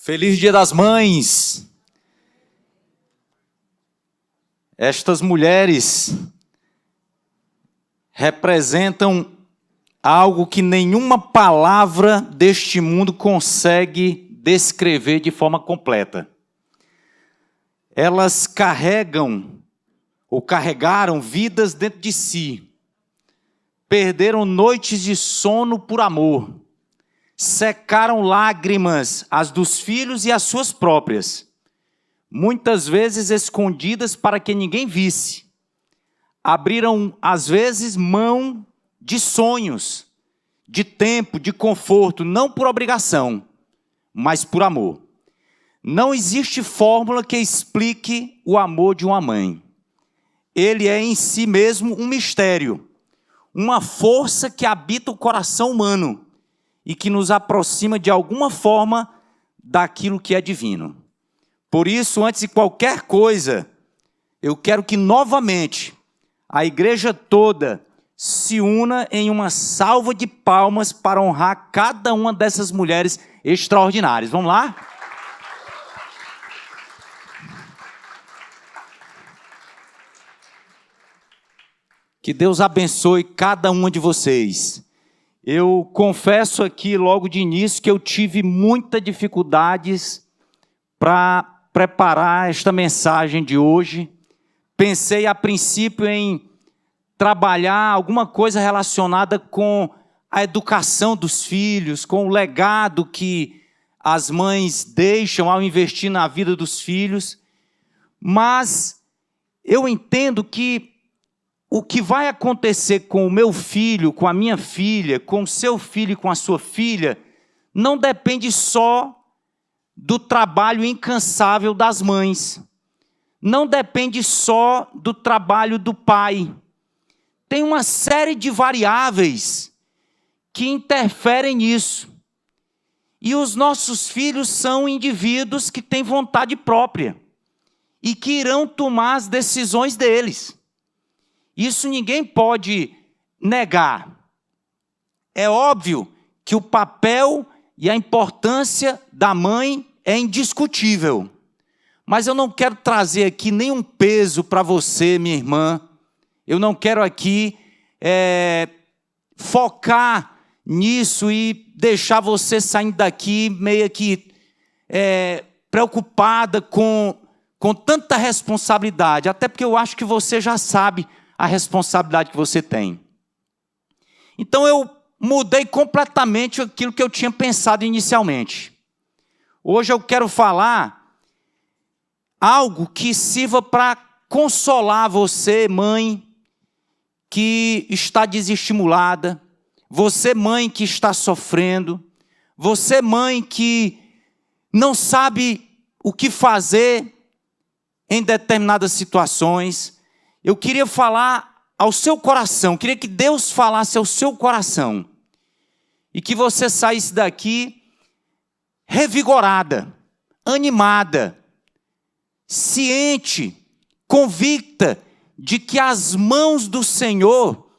Feliz Dia das Mães! Estas mulheres representam algo que nenhuma palavra deste mundo consegue descrever de forma completa. Elas carregam ou carregaram vidas dentro de si, perderam noites de sono por amor, secaram lágrimas, as dos filhos e as suas próprias, muitas vezes escondidas para que ninguém visse. Abriram, às vezes, mão de sonhos, de tempo, de conforto, não por obrigação, mas por amor. Não existe fórmula que explique o amor de uma mãe. Ele é em si mesmo um mistério, uma força que habita o coração humano e que nos aproxima de alguma forma daquilo que é divino. Por isso, antes de qualquer coisa, eu quero que novamente a igreja toda se una em uma salva de palmas para honrar cada uma dessas mulheres extraordinárias. Vamos lá? Que Deus abençoe cada uma de vocês. Eu confesso aqui logo de início que eu tive muitas dificuldades para preparar esta mensagem de hoje. Pensei a princípio em trabalhar alguma coisa relacionada com a educação dos filhos, com o legado que as mães deixam ao investir na vida dos filhos. Mas eu entendo que o que vai acontecer com o meu filho, com a minha filha, com o seu filho e com a sua filha, não depende só do trabalho incansável das mães. Não depende só do trabalho do pai. Tem uma série de variáveis que interferem nisso. E os nossos filhos são indivíduos que têm vontade própria e que irão tomar as decisões deles. Isso ninguém pode negar. É óbvio que o papel e a importância da mãe é indiscutível. Mas eu não quero trazer aqui nenhum peso para você, minha irmã. Eu não quero aqui focar nisso e deixar você saindo daqui meio que preocupada com tanta responsabilidade. Até porque eu acho que você já sabe a responsabilidade que você tem. Então eu mudei completamente aquilo que eu tinha pensado inicialmente. Hoje eu quero falar algo que sirva para consolar você, mãe, que está desestimulada, você, mãe, que está sofrendo, você, mãe, que não sabe o que fazer em determinadas situações. Eu queria falar ao seu coração, queria que Deus falasse ao seu coração e que você saísse daqui revigorada, animada, ciente, convicta de que as mãos do Senhor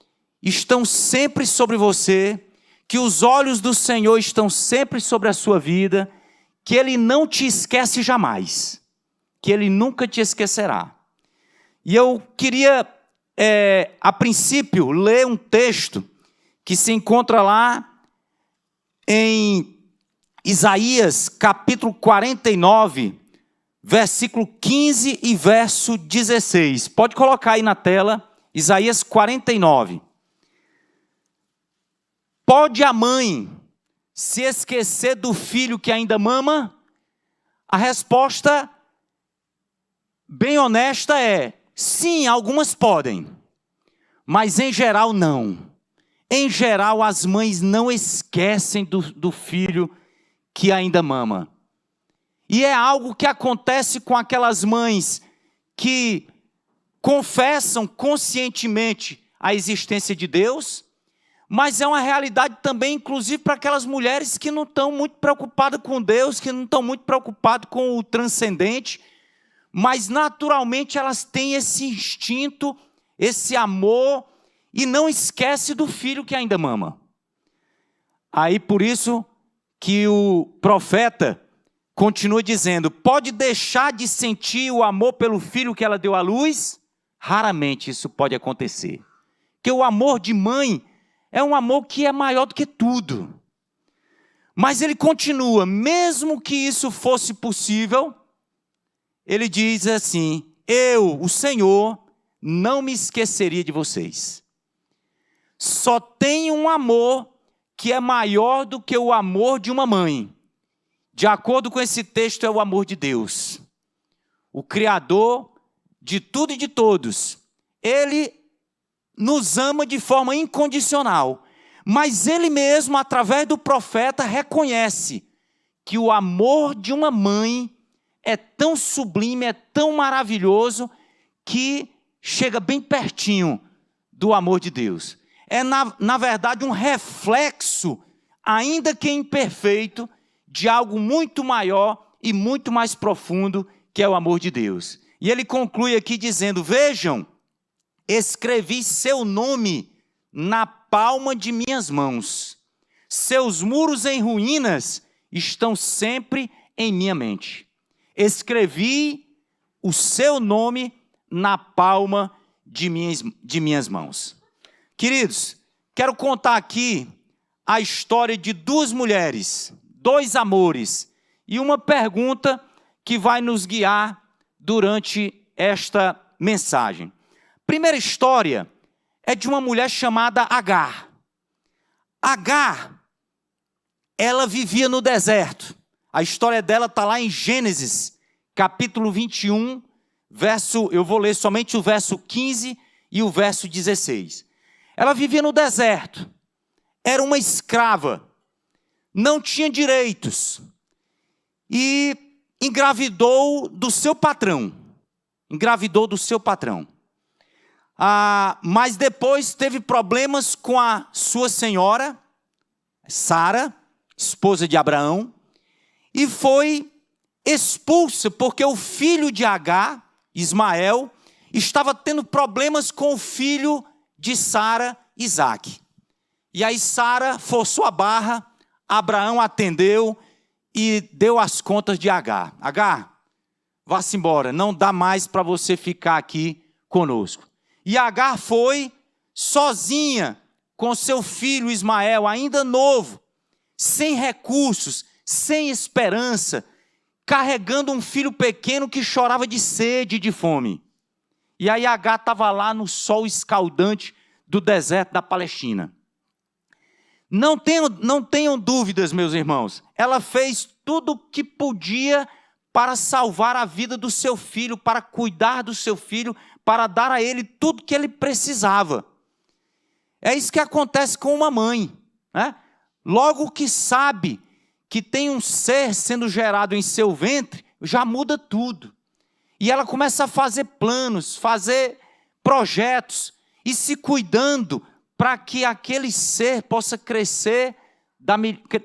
estão sempre sobre você, que os olhos do Senhor estão sempre sobre a sua vida, que Ele não te esquece jamais, que Ele nunca te esquecerá. E eu queria, a princípio, ler um texto que se encontra lá em Isaías, capítulo 49, versículo 15 e verso 16. Pode colocar aí na tela, Isaías 49. Pode a mãe se esquecer do filho que ainda mama? A resposta bem honesta é: sim, algumas podem, mas em geral não. Em geral, as mães não esquecem do filho que ainda mama. E é algo que acontece com aquelas mães que confessam conscientemente a existência de Deus, mas é uma realidade também, inclusive, para aquelas mulheres que não estão muito preocupadas com Deus, que não estão muito preocupadas com o transcendente, mas naturalmente elas têm esse instinto, esse amor, e não esquece do filho que ainda mama. Aí por isso que o profeta continua dizendo, pode deixar de sentir o amor pelo filho que ela deu à luz? Raramente isso pode acontecer. Porque o amor de mãe é um amor que é maior do que tudo. Mas ele continua, mesmo que isso fosse possível, ele diz assim, eu, o Senhor, não me esqueceria de vocês. Só tem um amor que é maior do que o amor de uma mãe. De acordo com esse texto, é o amor de Deus. O Criador de tudo e de todos. Ele nos ama de forma incondicional. Mas ele mesmo, através do profeta, reconhece que o amor de uma mãe é tão sublime, é tão maravilhoso, que chega bem pertinho do amor de Deus. É, na verdade, um reflexo, ainda que imperfeito, de algo muito maior e muito mais profundo, que é o amor de Deus. E ele conclui aqui dizendo, vejam, escrevi seu nome na palma de minhas mãos. Seus muros em ruínas estão sempre em minha mente. Escrevi o seu nome na palma de minhas mãos. Queridos, quero contar aqui a história de duas mulheres, dois amores, e uma pergunta que vai nos guiar durante esta mensagem. Primeira história é de uma mulher chamada Agar. Agar, ela vivia no deserto. A história dela está lá em Gênesis, capítulo 21, eu vou ler somente o verso 15 e o verso 16. Ela vivia no deserto, era uma escrava, não tinha direitos e engravidou do seu patrão. Mas depois teve problemas com a sua senhora, Sara, esposa de Abraão, e foi expulsa porque o filho de Agar, Ismael, estava tendo problemas com o filho de Sara, Isaque. E aí Sara forçou a barra, Abraão atendeu e deu as contas de Agar. Agar, vá-se embora, não dá mais para você ficar aqui conosco. E Agar foi sozinha com seu filho Ismael, ainda novo, sem recursos, sem esperança, carregando um filho pequeno que chorava de sede e de fome. E aí Agar estava lá no sol escaldante do deserto da Palestina. Não tenham dúvidas, meus irmãos, ela fez tudo o que podia para salvar a vida do seu filho, para cuidar do seu filho, para dar a ele tudo que ele precisava. É isso que acontece com uma mãe, né? Logo que sabe que tem um ser sendo gerado em seu ventre, já muda tudo. E ela começa a fazer planos, fazer projetos e se cuidando para que aquele ser possa crescer,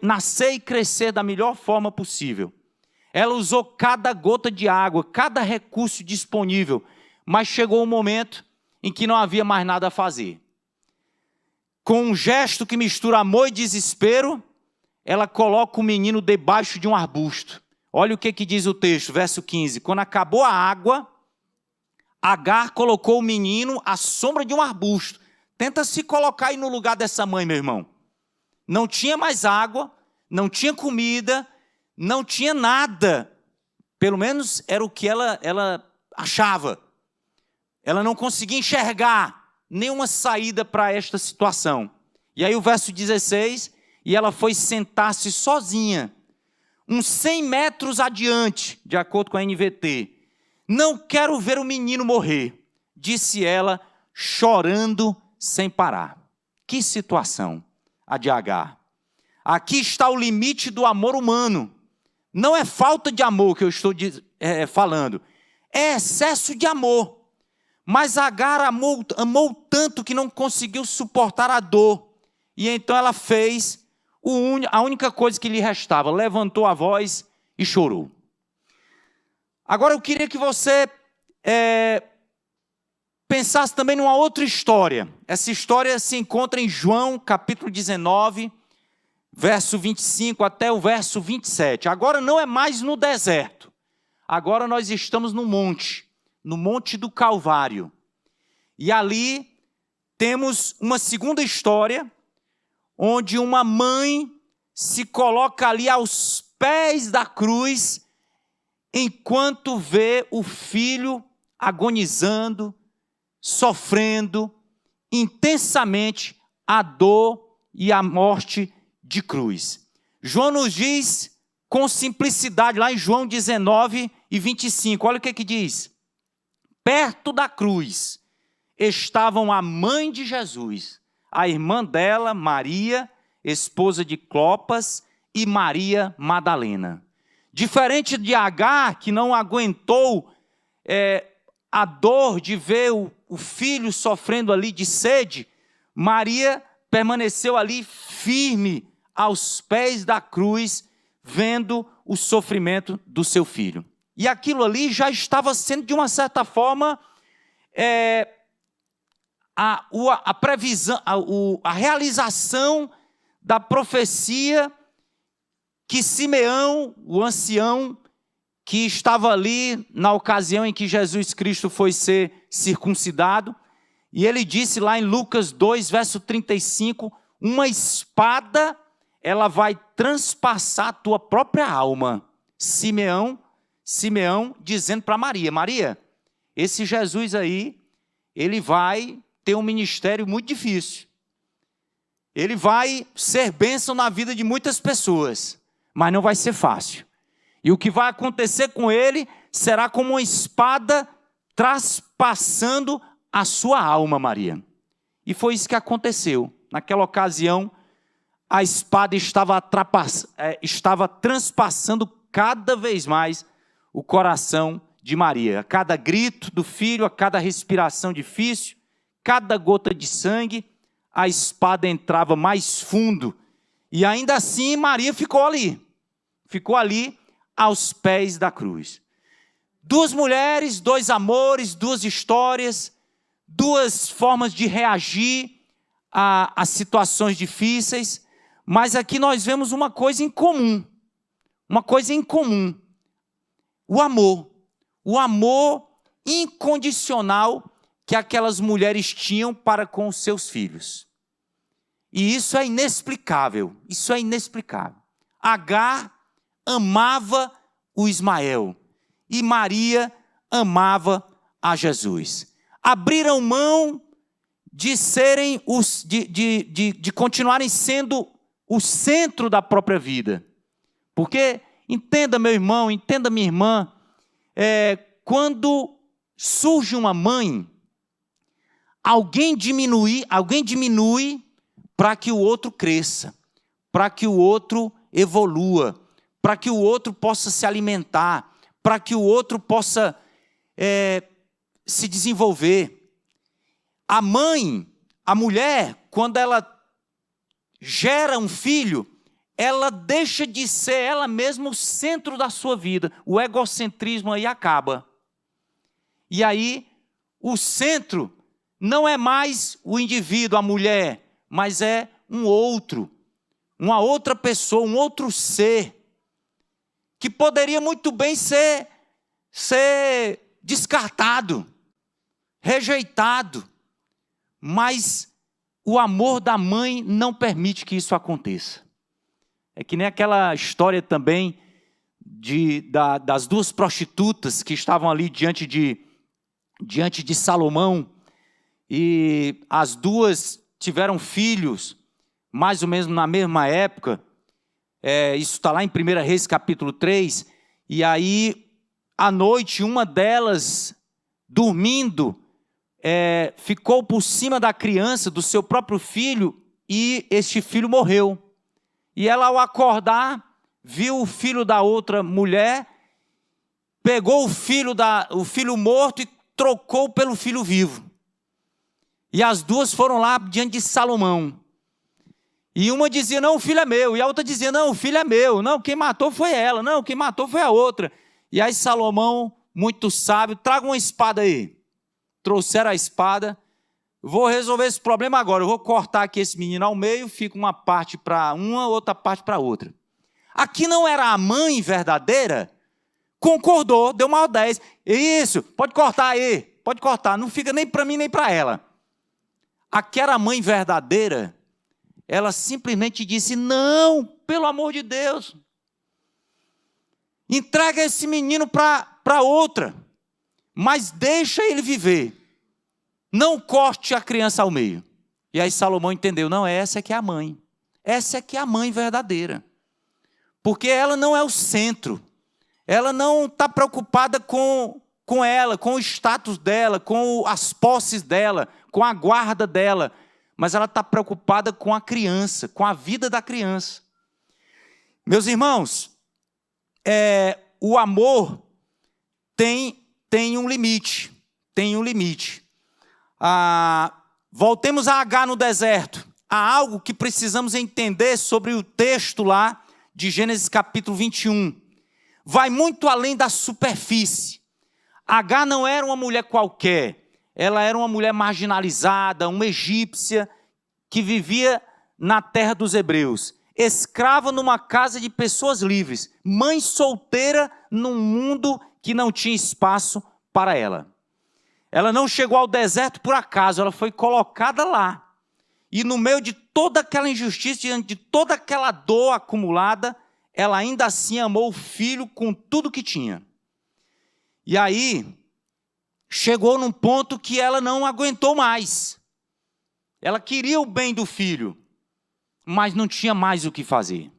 nascer e crescer da melhor forma possível. Ela usou cada gota de água, cada recurso disponível, mas chegou um momento em que não havia mais nada a fazer. Com um gesto que mistura amor e desespero, ela coloca o menino debaixo de um arbusto. Olha o que diz o texto, verso 15. Quando acabou a água, Agar colocou o menino à sombra de um arbusto. Tenta se colocar aí no lugar dessa mãe, meu irmão. Não tinha mais água, não tinha comida, não tinha nada. Pelo menos era o que ela achava. Ela não conseguia enxergar nenhuma saída para esta situação. E aí o verso 16, e ela foi sentar-se sozinha, uns 100 metros adiante, de acordo com a NVT. Não quero ver o menino morrer, disse ela, chorando sem parar. Que situação, a de Agar. Aqui está o limite do amor humano. Não é falta de amor que eu estou falando, é excesso de amor. Mas Agar amou tanto que não conseguiu suportar a dor. E então ela fez a única coisa que lhe restava, levantou a voz e chorou. Agora eu queria que você pensasse também numa outra história. Essa história se encontra em João, capítulo 19, verso 25 até o verso 27. Agora não é mais no deserto. Agora nós estamos no Monte do Calvário. E ali temos uma segunda história, onde uma mãe se coloca ali aos pés da cruz, enquanto vê o filho agonizando, sofrendo intensamente a dor e a morte de cruz. João nos diz com simplicidade, lá em João 19 e 25, olha o que diz. Perto da cruz estavam a mãe de Jesus, a irmã dela, Maria, esposa de Clopas, e Maria Madalena. Diferente de Agar, que não aguentou a dor de ver o filho sofrendo ali de sede, Maria permaneceu ali firme aos pés da cruz, vendo o sofrimento do seu filho. E aquilo ali já estava sendo, de uma certa forma, a previsão, a realização da profecia que Simeão, o ancião, que estava ali na ocasião em que Jesus Cristo foi ser circuncidado, e ele disse lá em Lucas 2, verso 35, uma espada, ela vai transpassar a tua própria alma. Simeão dizendo para Maria, Maria, esse Jesus aí, ele vai ter um ministério muito difícil. Ele vai ser bênção na vida de muitas pessoas, mas não vai ser fácil. E o que vai acontecer com ele será como uma espada traspassando a sua alma, Maria. E foi isso que aconteceu. Naquela ocasião, a espada estava transpassando cada vez mais o coração de Maria. A cada grito do filho, a cada respiração difícil, cada gota de sangue, a espada entrava mais fundo. E ainda assim, Maria ficou ali aos pés da cruz. Duas mulheres, dois amores, duas histórias, duas formas de reagir a situações difíceis, mas aqui nós vemos uma coisa em comum. O amor incondicional que aquelas mulheres tinham para com os seus filhos. E isso é inexplicável. Agar amava o Ismael e Maria amava a Jesus. Abriram mão de serem de continuarem sendo o centro da própria vida. Porque, entenda meu irmão, entenda minha irmã, quando surge uma mãe, alguém diminui para que o outro cresça, para que o outro evolua, para que o outro possa se alimentar, para que o outro possa se desenvolver. A mãe, a mulher, quando ela gera um filho, ela deixa de ser ela mesma o centro da sua vida. O egocentrismo aí acaba. E aí, o centro não é mais o indivíduo, a mulher, mas é um outro, uma outra pessoa, um outro ser, que poderia muito bem ser descartado, rejeitado, mas o amor da mãe não permite que isso aconteça. É que nem aquela história também das duas prostitutas que estavam ali diante de Salomão, e as duas tiveram filhos, mais ou menos na mesma época. Isso está lá em 1 Reis capítulo 3, e aí à noite uma delas, dormindo, ficou por cima da criança, do seu próprio filho, e este filho morreu. E ela, ao acordar, viu o filho da outra mulher, pegou o filho morto e trocou pelo filho vivo. E as duas foram lá diante de Salomão. E uma dizia, não, o filho é meu. E a outra dizia, não, o filho é meu. Não, quem matou foi ela. Não, quem matou foi a outra. E aí Salomão, muito sábio, traga uma espada aí. Trouxeram a espada. vou resolver esse problema agora, eu vou cortar aqui esse menino ao meio, fica uma parte para uma, outra parte para outra. Aqui não era a mãe verdadeira, concordou, deu mal 10. Isso, pode cortar aí, pode cortar, não fica nem para mim nem para ela. Aqui era a mãe verdadeira, ela simplesmente disse, não, pelo amor de Deus, entrega esse menino para outra, mas deixa ele viver. Não corte a criança ao meio. E aí Salomão entendeu, não, essa é que é a mãe. Essa é que é a mãe verdadeira. Porque ela não é o centro. Ela não está preocupada com ela, com o status dela, com as posses dela, com a guarda dela. Mas ela está preocupada com a criança, com a vida da criança. Meus irmãos, o amor tem um limite. Tem um limite. Voltemos a Agar no deserto. Há algo que precisamos entender sobre o texto lá de Gênesis capítulo 21. Vai muito além da superfície. Agar não era uma mulher qualquer. Ela era uma mulher marginalizada, uma egípcia que vivia na terra dos hebreus. Escrava numa casa de pessoas livres. Mãe solteira num mundo que não tinha espaço para ela. Ela não chegou ao deserto por acaso, ela foi colocada lá. E no meio de toda aquela injustiça, diante de toda aquela dor acumulada, ela ainda assim amou o filho com tudo que tinha. E aí, chegou num ponto que ela não aguentou mais. Ela queria o bem do filho, mas não tinha mais o que fazer.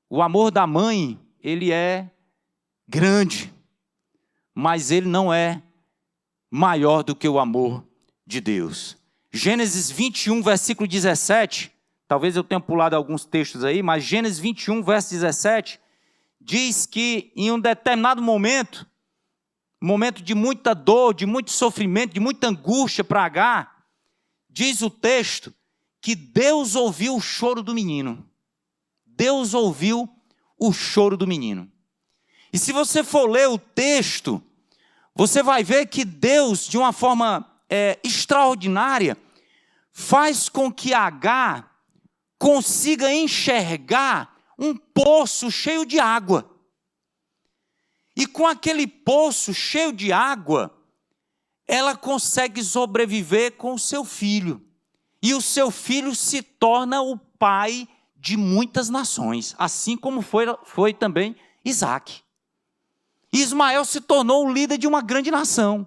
O amor da mãe, ele é grande, mas ele não é maior do que o amor de Deus. Gênesis 21, versículo 17, talvez eu tenha pulado alguns textos aí, mas Gênesis 21, verso 17, diz que em um determinado momento de muita dor, de muito sofrimento, de muita angústia para Agar, diz o texto que Deus ouviu o choro do menino. Deus ouviu o choro do menino. E se você for ler o texto, você vai ver que Deus, de uma forma extraordinária, faz com que Agar consiga enxergar um poço cheio de água. E com aquele poço cheio de água, ela consegue sobreviver com o seu filho. E o seu filho se torna o pai de muitas nações, assim como foi também Isaac. Ismael se tornou o líder de uma grande nação.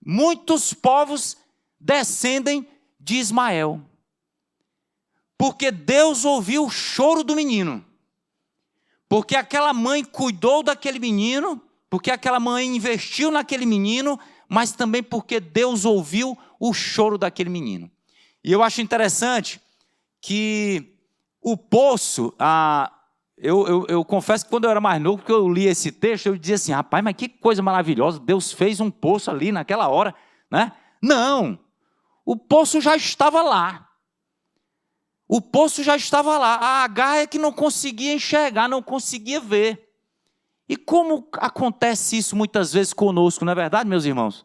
Muitos povos descendem de Ismael. Porque Deus ouviu o choro do menino. Porque aquela mãe cuidou daquele menino, porque aquela mãe investiu naquele menino, mas também porque Deus ouviu o choro daquele menino. E eu acho interessante que o poço, eu confesso que quando eu era mais novo, que eu li esse texto, eu dizia assim, rapaz, mas que coisa maravilhosa, Deus fez um poço ali naquela hora, né? Não, o poço já estava lá. O poço já estava lá. A Agar é que não conseguia enxergar, não conseguia ver. E como acontece isso muitas vezes conosco, não é verdade, meus irmãos?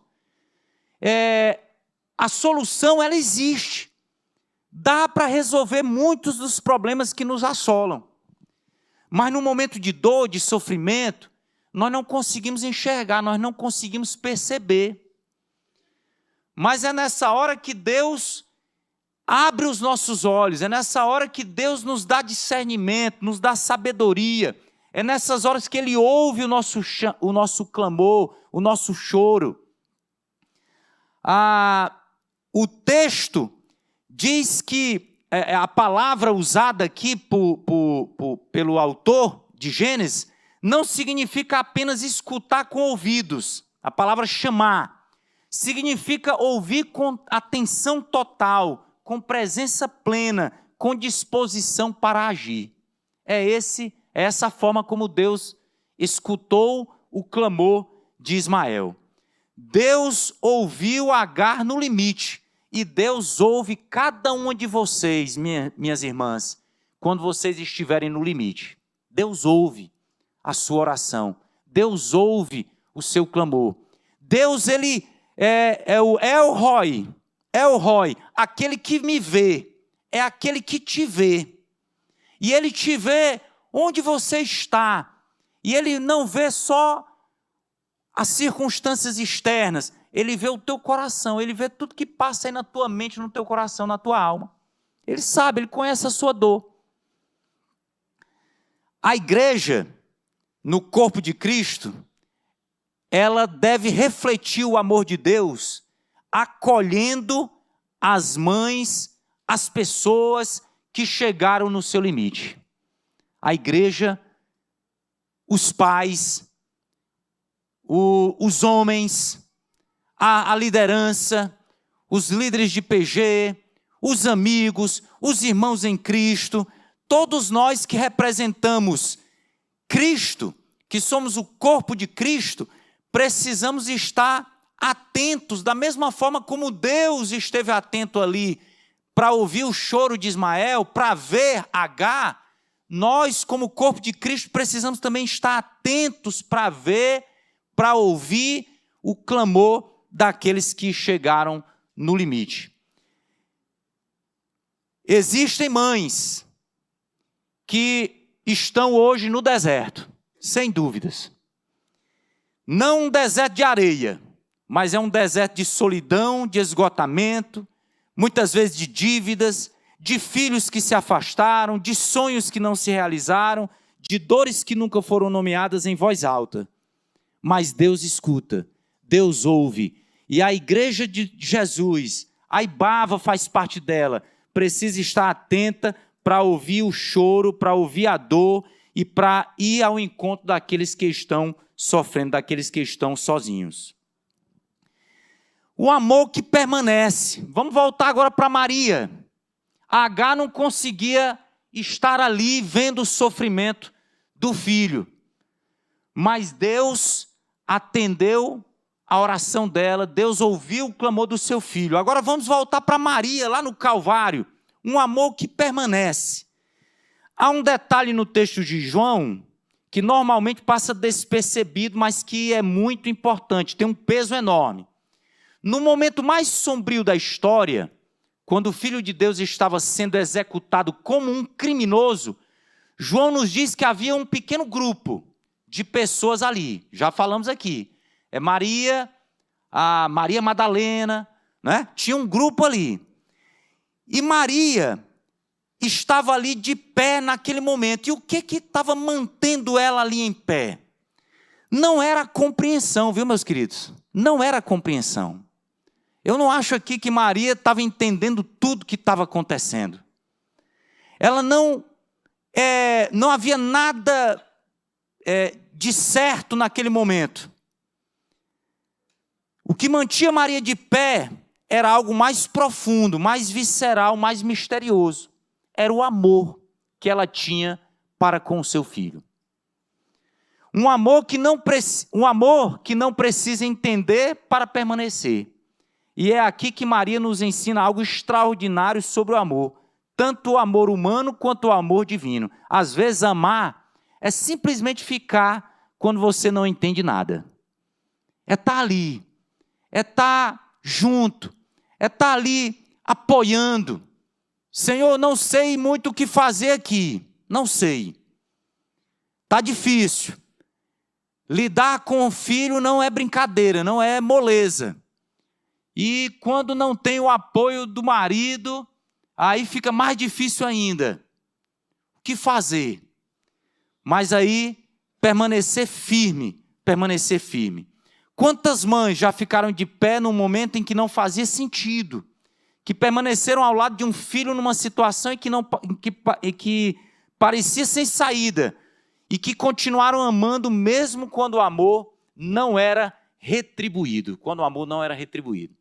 A solução, ela existe. Dá para resolver muitos dos problemas que nos assolam. Mas no momento de dor, de sofrimento, nós não conseguimos enxergar, nós não conseguimos perceber. Mas é nessa hora que Deus abre os nossos olhos, é nessa hora que Deus nos dá discernimento, nos dá sabedoria, é nessas horas que Ele ouve o nosso clamor, o nosso choro. O texto diz que a palavra usada aqui pelo autor de Gênesis não significa apenas escutar com ouvidos. A palavra chamar significa ouvir com atenção total, com presença plena, com disposição para agir. É essa forma como Deus escutou o clamor de Ismael. Deus ouviu Agar no limite, e Deus ouve cada uma de vocês, minhas irmãs, quando vocês estiverem no limite. Deus ouve a sua oração, Deus ouve o seu clamor. Deus, ele é o El Roi, aquele que me vê, é aquele que te vê. E ele te vê onde você está. E ele não vê só as circunstâncias externas, ele vê o teu coração, ele vê tudo que passa aí na tua mente, no teu coração, na tua alma. Ele sabe, ele conhece a sua dor. A igreja, no corpo de Cristo, ela deve refletir o amor de Deus, acolhendo as mães, as pessoas que chegaram no seu limite. A igreja, os pais, os homens, a liderança, os líderes de PG, os amigos, os irmãos em Cristo, todos nós que representamos Cristo, que somos o corpo de Cristo, precisamos estar atentos, da mesma forma como Deus esteve atento ali para ouvir o choro de Ismael, para ver Agar. Nós, como corpo de Cristo, precisamos também estar atentos para ver, para ouvir o clamor daqueles que chegaram no limite. Existem mães que estão hoje no deserto, sem dúvidas. Não um deserto de areia, mas é um deserto de solidão, de esgotamento, muitas vezes de dívidas, de filhos que se afastaram, de sonhos que não se realizaram, de dores que nunca foram nomeadas em voz alta. Mas Deus escuta, Deus ouve. E a igreja de Jesus, a Ibava faz parte dela, precisa estar atenta para ouvir o choro, para ouvir a dor e para ir ao encontro daqueles que estão sofrendo, daqueles que estão sozinhos. O amor que permanece. Vamos voltar agora para Maria. A Agar não conseguia estar ali vendo o sofrimento do filho. Mas Deus atendeu a oração dela, Deus ouviu o clamor do seu filho. Agora vamos voltar para Maria, lá no Calvário. Um amor que permanece. Há um detalhe no texto de João, que normalmente passa despercebido, mas que é muito importante, tem um peso enorme. No momento mais sombrio da história, quando o Filho de Deus estava sendo executado como um criminoso, João nos diz que havia um pequeno grupo de pessoas ali. Já falamos aqui. É Maria, a Maria Madalena, né? Tinha um grupo ali. E Maria estava ali de pé naquele momento. E o que estava mantendo ela ali em pé? Não era a compreensão, viu, meus queridos? Não era a compreensão. Eu não acho aqui que Maria estava entendendo tudo que estava acontecendo. Ela não havia nada de certo naquele momento. O que mantinha Maria de pé era algo mais profundo, mais visceral, mais misterioso. Era o amor que ela tinha para com o seu filho. Um amor que não precisa entender para permanecer. E é aqui que Maria nos ensina algo extraordinário sobre o amor. Tanto o amor humano quanto o amor divino. Às vezes amar é simplesmente ficar quando você não entende nada. É estar ali. É estar junto. É estar ali apoiando. Senhor, não sei muito o que fazer aqui. Não sei. Está difícil. Lidar com o filho não é brincadeira, não é moleza. E quando não tem o apoio do marido, aí fica mais difícil ainda. O que fazer? Mas aí, permanecer firme, permanecer firme. Quantas mães já ficaram de pé num momento em que não fazia sentido? Que permaneceram ao lado de um filho numa situação em que parecia sem saída. E que continuaram amando mesmo quando o amor não era retribuído. Quando o amor não era retribuído.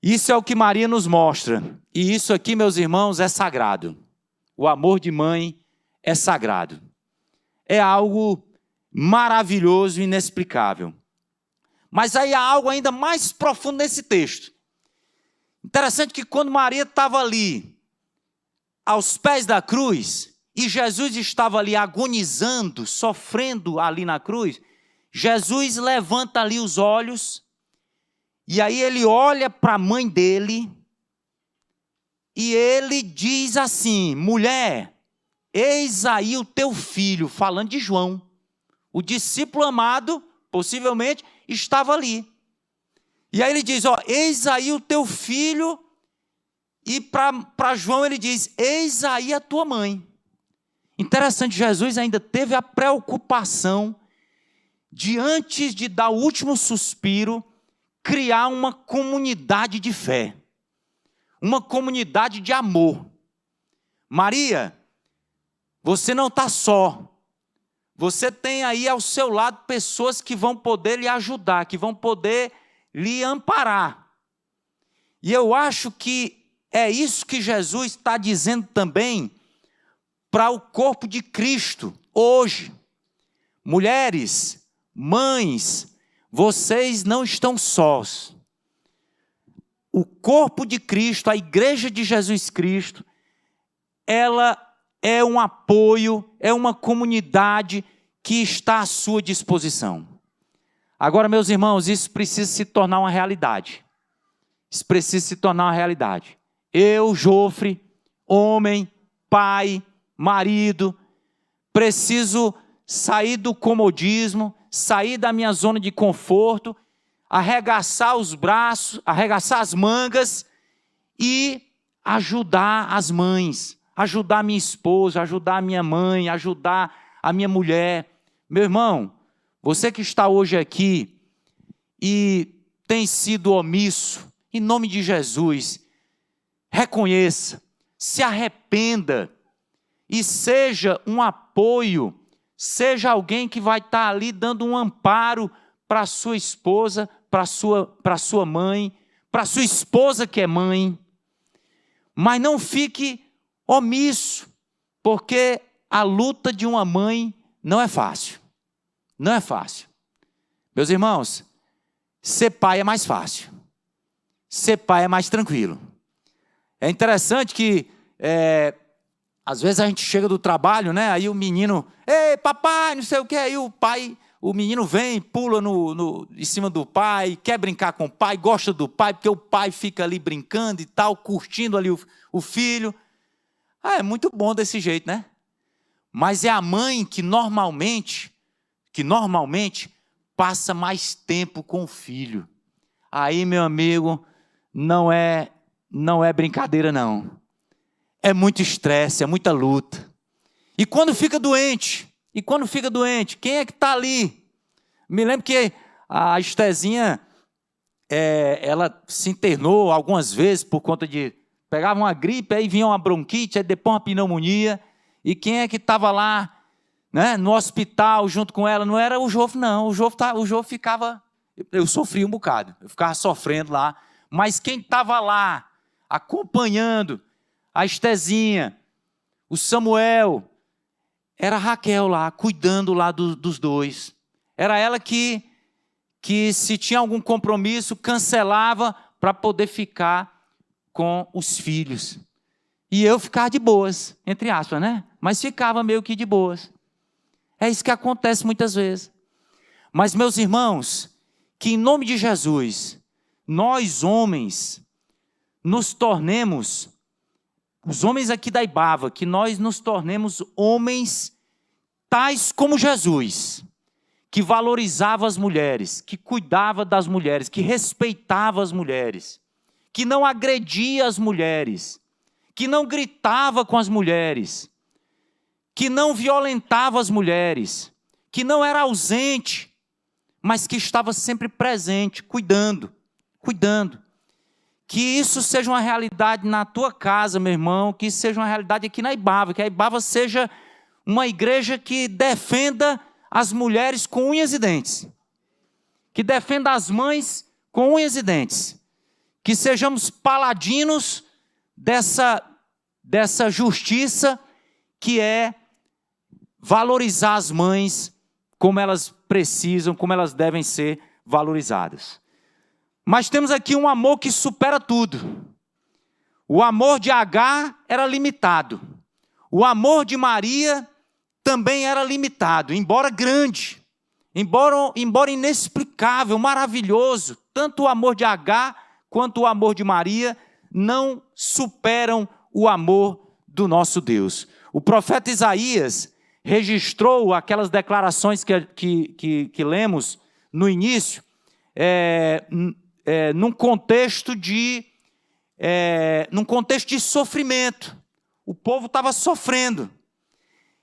Isso é o que Maria nos mostra. E isso aqui, meus irmãos, é sagrado. O amor de mãe é sagrado. É algo maravilhoso e inexplicável. Mas aí há algo ainda mais profundo nesse texto. Interessante que quando Maria estava ali, aos pés da cruz, e Jesus estava ali agonizando, sofrendo ali na cruz, Jesus levanta ali os olhos E aí ele olha para a mãe dele e ele diz assim: mulher, eis aí o teu filho, falando de João. O discípulo amado, possivelmente, estava ali. E aí ele diz, eis aí o teu filho, e para João ele diz, eis aí a tua mãe. Interessante, Jesus ainda teve a preocupação de, antes de dar o último suspiro, criar uma comunidade de fé, uma comunidade de amor. Maria, você não está só. Você tem aí ao seu lado pessoas que vão poder lhe ajudar, que vão poder lhe amparar. E eu acho que é isso que Jesus está dizendo também para o corpo de Cristo hoje. Mulheres, mães, vocês não estão sós. O corpo de Cristo, a igreja de Jesus Cristo, ela é um apoio, é uma comunidade que está à sua disposição. Agora, meus irmãos, isso precisa se tornar uma realidade. Isso precisa se tornar uma realidade. Eu, Jofre, homem, pai, marido, preciso sair do comodismo, sair da minha zona de conforto, arregaçar os braços, arregaçar as mangas e ajudar as mães, ajudar minha esposa, ajudar a minha mãe, ajudar a minha mulher. Meu irmão, você que está hoje aqui e tem sido omisso, em nome de Jesus, reconheça, se arrependa e seja um apoio, seja alguém que vai estar ali dando um amparo para a sua esposa, para a sua mãe, para a sua esposa que é mãe. Mas não fique omisso, porque a luta de uma mãe não é fácil. Não é fácil. Meus irmãos, ser pai é mais fácil. Ser pai é mais tranquilo. É interessante que, às vezes a gente chega do trabalho, né? Aí o menino, ei, papai, não sei o que, aí o menino vem, pula em cima do pai, quer brincar com o pai, gosta do pai, porque o pai fica ali brincando e tal, curtindo ali o filho. É muito bom desse jeito, né? Mas é a mãe que normalmente passa mais tempo com o filho. Aí, meu amigo, não é brincadeira, não. É muito estresse, é muita luta. E quando fica doente, quem é que está ali? Me lembro que a Estezinha, ela se internou algumas vezes por conta de... Pegava uma gripe, aí vinha uma bronquite, aí depois uma pneumonia. E quem é que estava lá, né, no hospital junto com ela? Não era o Jofre, não. O Jofre ficava... Eu sofri um bocado, eu ficava sofrendo lá. Mas quem estava lá, acompanhando a Estezinha, o Samuel, era a Raquel lá, cuidando lá dos dois. Era ela que se tinha algum compromisso, cancelava para poder ficar com os filhos. E eu ficava de boas, entre aspas, né? Mas ficava meio que de boas. É isso que acontece muitas vezes. Mas, meus irmãos, que em nome de Jesus, nós homens, nos tornemos, os homens aqui da Ibava, que nós nos tornemos homens tais como Jesus, que valorizava as mulheres, que cuidava das mulheres, que respeitava as mulheres, que não agredia as mulheres, que não gritava com as mulheres, que não violentava as mulheres, que não era ausente, mas que estava sempre presente, cuidando. Que isso seja uma realidade na tua casa, meu irmão, que isso seja uma realidade aqui na Ibava, que a Ibava seja uma igreja que defenda as mulheres com unhas e dentes, que defenda as mães com unhas e dentes, que sejamos paladinos dessa justiça que é valorizar as mães como elas precisam, como elas devem ser valorizadas. Mas temos aqui um amor que supera tudo. O amor de Agar era limitado. O amor de Maria também era limitado, embora grande. embora inexplicável, maravilhoso, tanto o amor de Agar quanto o amor de Maria não superam o amor do nosso Deus. O profeta Isaías registrou aquelas declarações que lemos no início, num contexto de sofrimento. O povo estava sofrendo.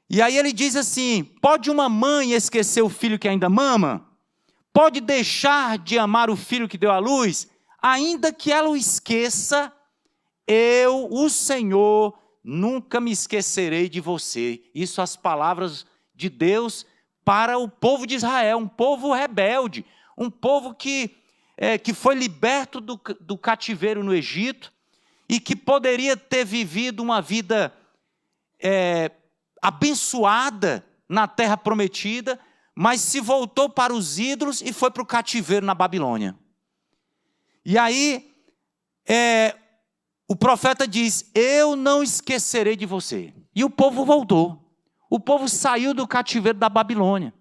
E aí ele diz assim: pode uma mãe esquecer o filho que ainda mama? Pode deixar de amar o filho que deu à luz? Ainda que ela o esqueça, eu, o Senhor, nunca me esquecerei de você. Isso as palavras de Deus para o povo de Israel, um povo rebelde, um povo que foi liberto do cativeiro no Egito e que poderia ter vivido uma vida abençoada na terra prometida, mas se voltou para os ídolos e foi para o cativeiro na Babilônia. E aí, o profeta diz: eu não esquecerei de você. E o povo voltou. O povo saiu do cativeiro da Babilônia.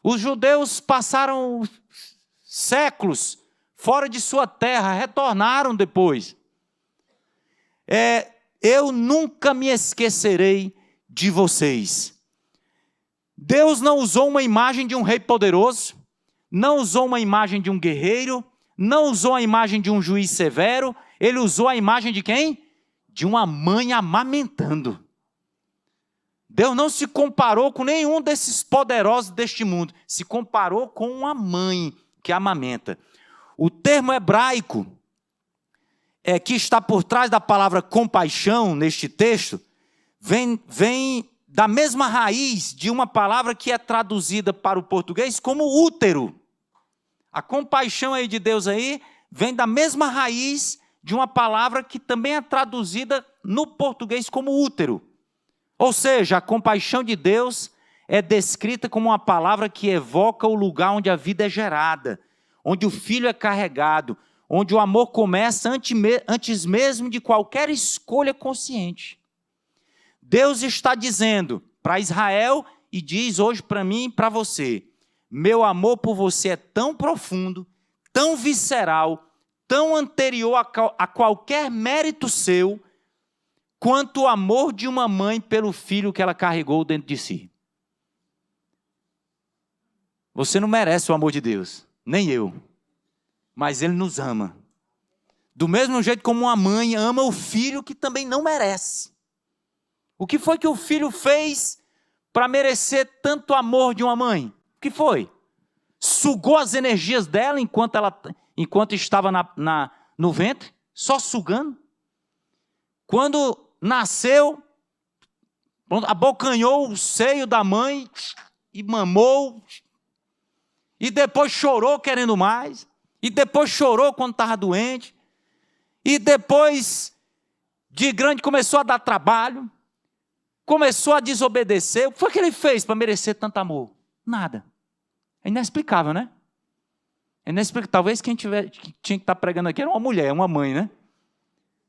Os judeus passaram séculos fora de sua terra, retornaram depois. Eu nunca me esquecerei de vocês. Deus não usou uma imagem de um rei poderoso, não usou uma imagem de um guerreiro, não usou a imagem de um juiz severo. Ele usou a imagem de quem? De uma mãe amamentando. Deus não se comparou com nenhum desses poderosos deste mundo. Se comparou com uma mãe que amamenta. O termo hebraico que está por trás da palavra compaixão neste texto vem da mesma raiz de uma palavra que é traduzida para o português como útero. A compaixão aí de Deus aí vem da mesma raiz de uma palavra que também é traduzida no português como útero. Ou seja, a compaixão de Deus é descrita como uma palavra que evoca o lugar onde a vida é gerada, onde o filho é carregado, onde o amor começa antes mesmo de qualquer escolha consciente. Deus está dizendo para Israel e diz hoje para mim e para você: meu amor por você é tão profundo, tão visceral, tão anterior a qualquer mérito seu, quanto o amor de uma mãe pelo filho que ela carregou dentro de si. Você não merece o amor de Deus, nem eu, mas Ele nos ama. Do mesmo jeito como uma mãe ama o filho que também não merece. O que foi que o filho fez para merecer tanto amor de uma mãe? O que foi? Sugou as energias dela enquanto estava no ventre, só sugando. Quando nasceu, abocanhou o seio da mãe e mamou, e depois chorou querendo mais, e depois chorou quando estava doente, e depois de grande começou a dar trabalho, começou a desobedecer. O que foi que ele fez para merecer tanto amor? Nada. É inexplicável, né? É inexplicável. Talvez quem tinha que estar pregando aqui era uma mulher, uma mãe, né?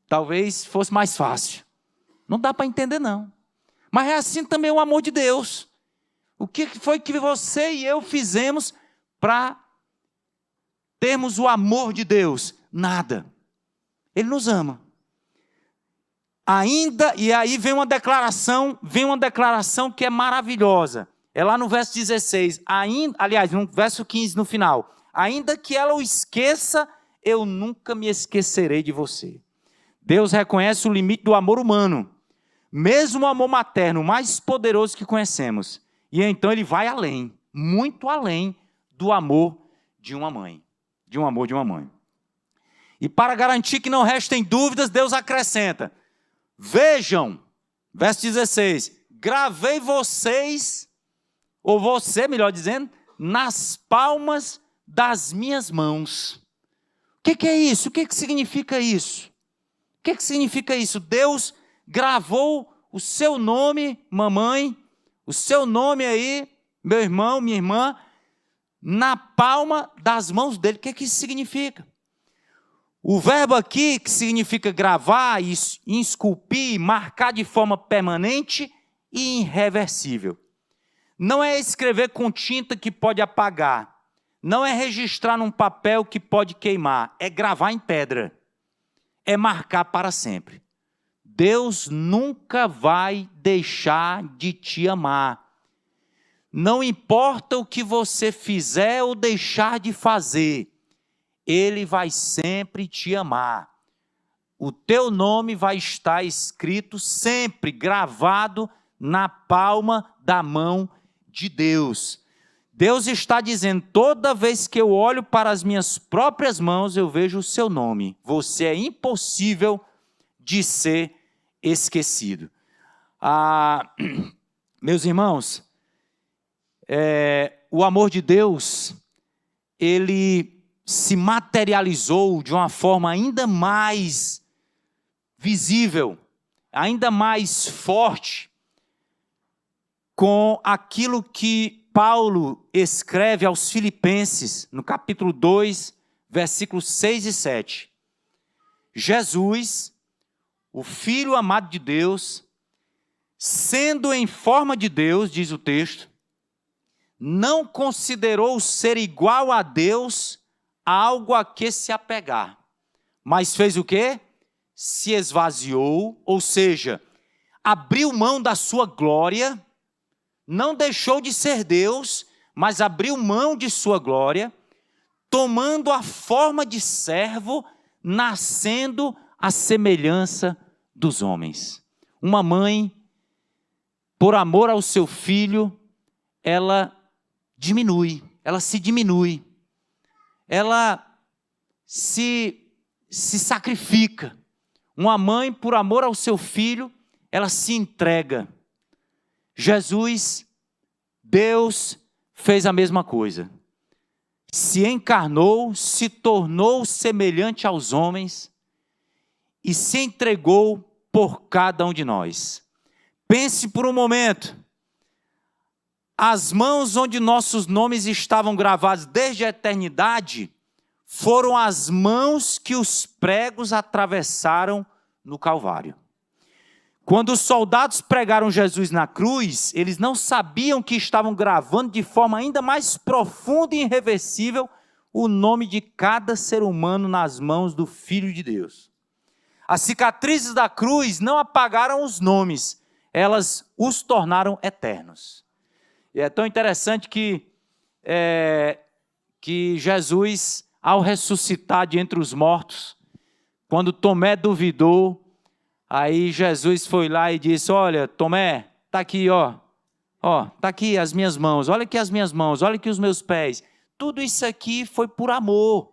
Talvez fosse mais fácil. Não dá para entender, não. Mas é assim também o amor de Deus. O que foi que você e eu fizemos para termos o amor de Deus? Nada. Ele nos ama. E aí vem uma declaração que é maravilhosa. É lá no verso 16, no verso 15 no final. Ainda que ela o esqueça, eu nunca me esquecerei de você. Deus reconhece o limite do amor humano, mesmo o amor materno mais poderoso que conhecemos. E então ele vai além, muito além do amor de uma mãe, de um amor de uma mãe. E para garantir que não restem dúvidas, Deus acrescenta: vejam, verso 16, gravei vocês, ou você, melhor dizendo, nas palmas das minhas mãos. O que é isso? O que significa isso? O que significa isso? Deus gravou o seu nome, mamãe, o seu nome aí, meu irmão, minha irmã, na palma das mãos dele. O que isso significa? O verbo aqui, que significa gravar, esculpir, marcar de forma permanente e irreversível. não é escrever com tinta que pode apagar, não é registrar num papel que pode queimar, é gravar em pedra, é marcar para sempre. Deus nunca vai deixar de te amar. Não importa o que você fizer ou deixar de fazer, Ele vai sempre te amar. O teu nome vai estar escrito sempre, gravado na palma da mão de Deus. Deus está dizendo, toda vez que eu olho para as minhas próprias mãos, eu vejo o seu nome. Você é impossível de ser esquecido. Meus irmãos, o amor de Deus, ele se materializou de uma forma ainda mais visível, ainda mais forte, com aquilo que Paulo escreve aos Filipenses, no capítulo 2, versículos 6 e 7. Jesus, o Filho amado de Deus, sendo em forma de Deus, diz o texto, não considerou ser igual a Deus algo a que se apegar, mas fez o quê? Se esvaziou, ou seja, abriu mão da sua glória, não deixou de ser Deus, mas abriu mão de sua glória, tomando a forma de servo, nascendo à semelhança dos homens. Uma mãe, por amor ao seu filho, ela se diminui, ela se sacrifica. Uma mãe, por amor ao seu filho, ela se entrega. Jesus, Deus, fez a mesma coisa. Se encarnou, se tornou semelhante aos homens e se entregou por cada um de nós. Pense por um momento. As mãos onde nossos nomes estavam gravados desde a eternidade foram as mãos que os pregos atravessaram no Calvário. Quando os soldados pregaram Jesus na cruz, eles não sabiam que estavam gravando de forma ainda mais profunda e irreversível o nome de cada ser humano nas mãos do Filho de Deus. As cicatrizes da cruz não apagaram os nomes, elas os tornaram eternos. E é tão interessante que Jesus, ao ressuscitar de entre os mortos, quando Tomé duvidou, aí Jesus foi lá e disse, olha, Tomé, está aqui, está aqui as minhas mãos, olha aqui as minhas mãos, olha aqui os meus pés. Tudo isso aqui foi por amor.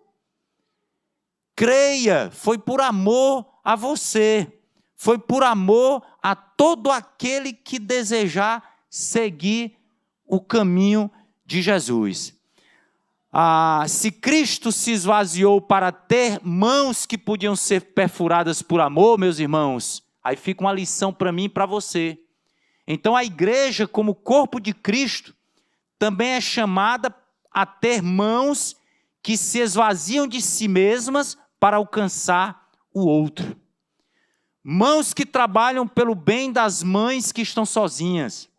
Creia, foi por amor a você, foi por amor a todo aquele que desejar seguir o caminho de Jesus. Se Cristo se esvaziou para ter mãos que podiam ser perfuradas por amor, meus irmãos, aí fica uma lição para mim e para você. Então a igreja, como corpo de Cristo, também é chamada a ter mãos que se esvaziam de si mesmas para alcançar o outro. Mãos que trabalham pelo bem das mães que estão sozinhas.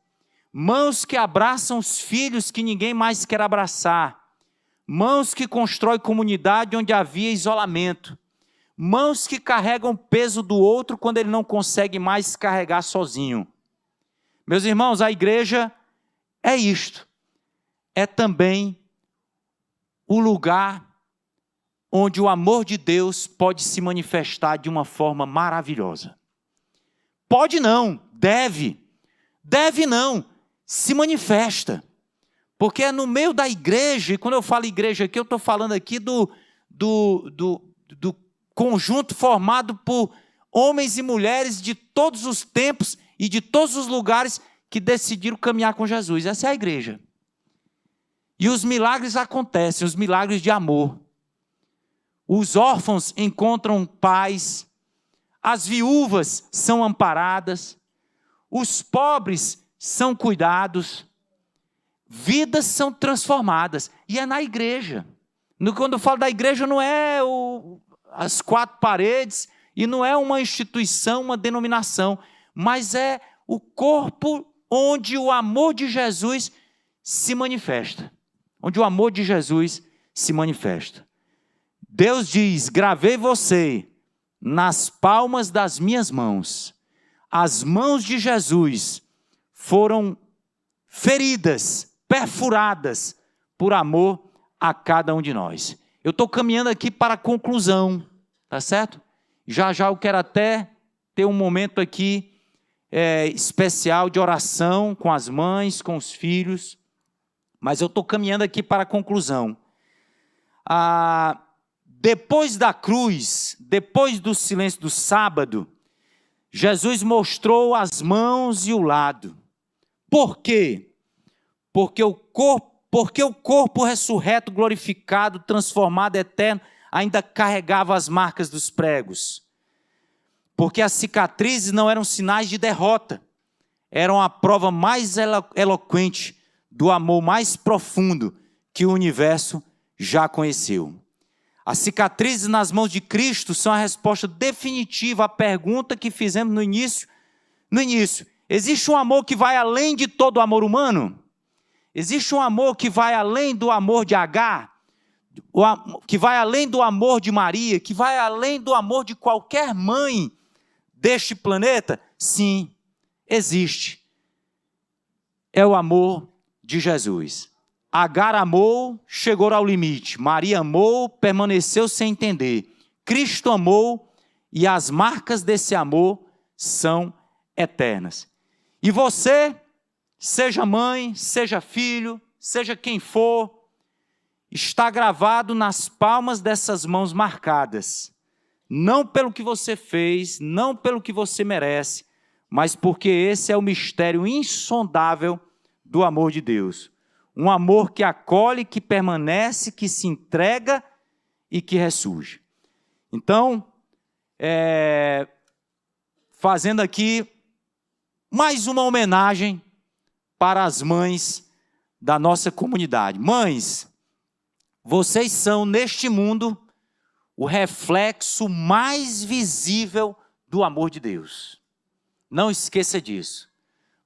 Mãos que abraçam os filhos que ninguém mais quer abraçar. Mãos que constroem comunidade onde havia isolamento. Mãos que carregam o peso do outro quando ele não consegue mais carregar sozinho. Meus irmãos, a igreja é isto. É também o lugar onde o amor de Deus pode se manifestar de uma forma maravilhosa. Pode não, deve não, se manifesta. Porque é no meio da igreja, e quando eu falo igreja aqui, eu estou falando aqui do conjunto formado por homens e mulheres de todos os tempos e de todos os lugares que decidiram caminhar com Jesus. Essa é a igreja. E os milagres acontecem, os milagres de amor. Os órfãos encontram paz, as viúvas são amparadas, os pobres são cuidados, vidas são transformadas, e é na igreja. Quando eu falo da igreja, não é as quatro paredes, e não é uma instituição, uma denominação, mas é o corpo onde o amor de Jesus se manifesta. Onde o amor de Jesus se manifesta. Deus diz: gravei você nas palmas das minhas mãos. As mãos de Jesus foram feridas, perfuradas, por amor a cada um de nós. Eu estou caminhando aqui para a conclusão, tá certo? Já eu quero até ter um momento aqui especial de oração com as mães, com os filhos, mas eu estou caminhando aqui para a conclusão. Depois da cruz, depois do silêncio do sábado, Jesus mostrou as mãos e o lado. Por quê? Porque o corpo ressurreto, glorificado, transformado, eterno, ainda carregava as marcas dos pregos. Porque as cicatrizes não eram sinais de derrota, eram a prova mais eloquente do amor mais profundo que o universo já conheceu. As cicatrizes nas mãos de Cristo são a resposta definitiva à pergunta que fizemos no início. Existe um amor que vai além de todo o amor humano? Existe um amor que vai além do amor de Agar? Que vai além do amor de Maria? Que vai além do amor de qualquer mãe deste planeta? Sim, existe. É o amor de Jesus. Agar amou, chegou ao limite. Maria amou, permaneceu sem entender. Cristo amou e as marcas desse amor são eternas. E você, seja mãe, seja filho, seja quem for, está gravado nas palmas dessas mãos marcadas. Não pelo que você fez, não pelo que você merece, mas porque esse é o mistério insondável do amor de Deus. Um amor que acolhe, que permanece, que se entrega e que ressurge. Então, fazendo aqui mais uma homenagem para as mães da nossa comunidade. Mães, vocês são neste mundo o reflexo mais visível do amor de Deus. Não esqueça disso.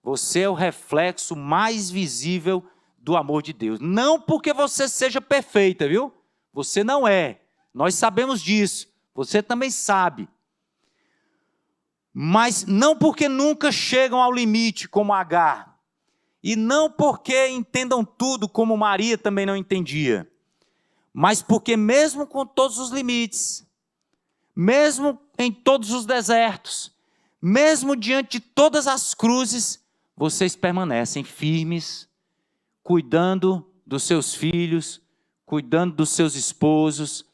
Você é o reflexo mais visível do amor de Deus. Não porque você seja perfeita, viu? Você não é. Nós sabemos disso. Você também sabe. Mas não porque nunca chegam ao limite como Agar. E não porque entendam tudo como Maria também não entendia. Mas porque mesmo com todos os limites, mesmo em todos os desertos, mesmo diante de todas as cruzes, vocês permanecem firmes, cuidando dos seus filhos, cuidando dos seus esposos,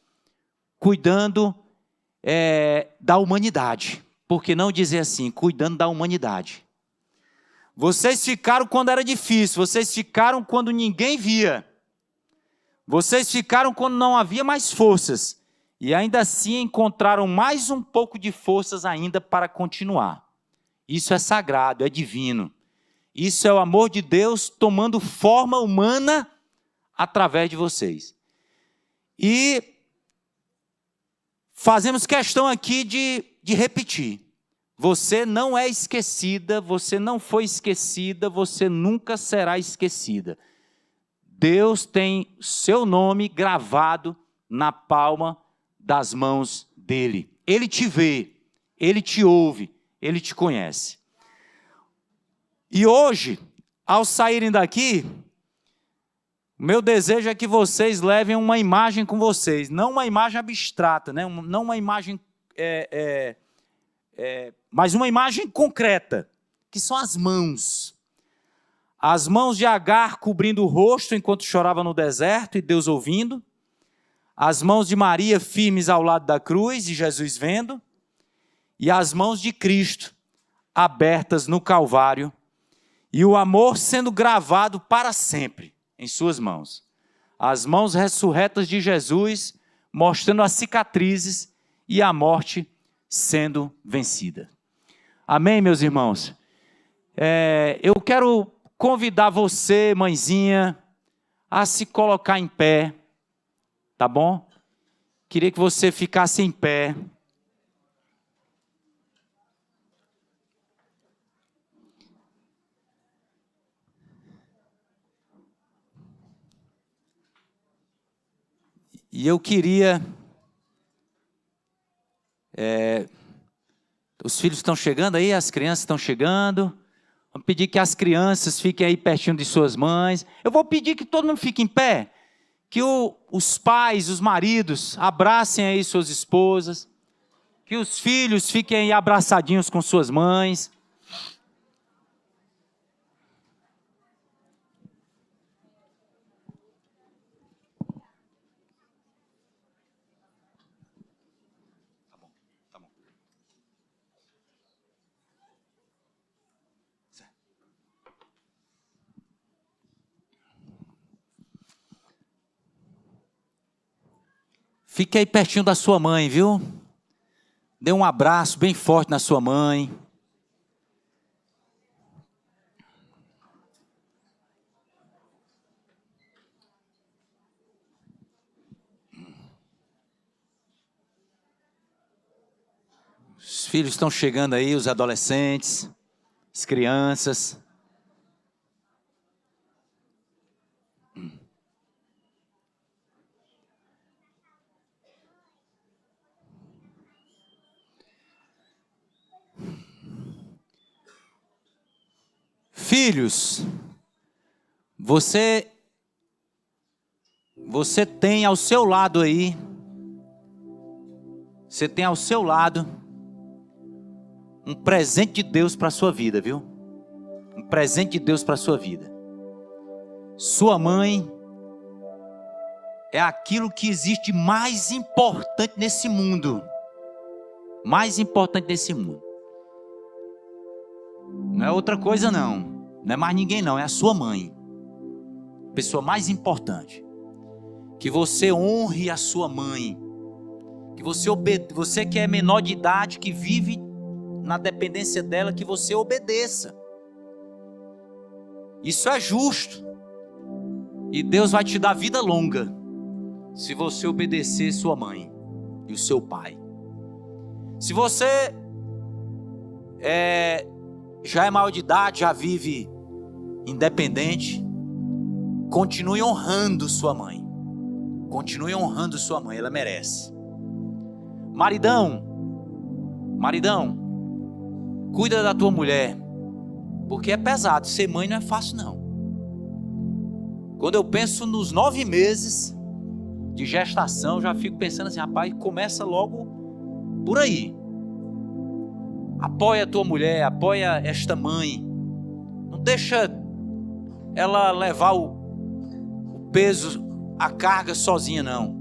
cuidando da humanidade. Por que não dizer assim? Cuidando da humanidade. Vocês ficaram quando era difícil, vocês ficaram quando ninguém via. Vocês ficaram quando não havia mais forças. E ainda assim encontraram mais um pouco de forças ainda para continuar. Isso é sagrado, é divino. Isso é o amor de Deus tomando forma humana através de vocês. E fazemos questão aqui de repetir. Você não é esquecida, você não foi esquecida, você nunca será esquecida. Deus tem seu nome gravado na palma das mãos dele. Ele te vê, ele te ouve, ele te conhece. E hoje, ao saírem daqui, meu desejo é que vocês levem uma imagem com vocês, não uma imagem abstrata, né? Não uma imagem, mas uma imagem concreta, que são as mãos. As mãos de Agar cobrindo o rosto enquanto chorava no deserto e Deus ouvindo. As mãos de Maria firmes ao lado da cruz e Jesus vendo. E as mãos de Cristo abertas no Calvário. E o amor sendo gravado para sempre em suas mãos. As mãos ressurretas de Jesus mostrando as cicatrizes e a morte sendo vencida. Amém, meus irmãos? Eu quero convidar você, mãezinha, a se colocar em pé, tá bom? Queria que você ficasse em pé. E eu queria... os filhos estão chegando aí, as crianças estão chegando. Vamos pedir que as crianças fiquem aí pertinho de suas mães. Eu vou pedir que todo mundo fique em pé. Que os pais, os maridos, abracem aí suas esposas. Que os filhos fiquem aí abraçadinhos com suas mães. Tá bom. Fique aí pertinho da sua mãe, viu? Dê um abraço bem forte na sua mãe. Os filhos estão chegando aí, os adolescentes, as crianças. Filhos, você tem ao seu lado aí, um presente de Deus para a sua vida, viu? Um presente de Deus para a sua vida. Sua mãe é aquilo que existe mais importante nesse mundo. Mais importante nesse mundo. Não é outra coisa não. Não é mais ninguém não, é a sua mãe. Pessoa mais importante. Que você honre a sua mãe. Que você que é menor de idade, que vive na dependência dela, que você obedeça. Isso é justo. E Deus vai te dar vida longa se você obedecer sua mãe e o seu pai. Se você já é maior de idade, já vive independente, continue honrando sua mãe. Continue honrando sua mãe, ela merece. Maridão, cuida da tua mulher, porque é pesado, ser mãe não é fácil não. Quando eu penso nos 9 meses de gestação, já fico pensando assim, rapaz, começa logo por aí. Apoia a tua mulher, apoia esta mãe. Não deixa ela levar o peso, a carga sozinha não.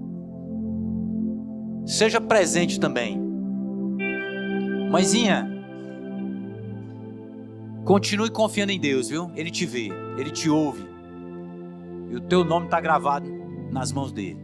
Seja presente também. Mãezinha, continue confiando em Deus, viu? Ele te vê, Ele te ouve. E o teu nome está gravado nas mãos dele.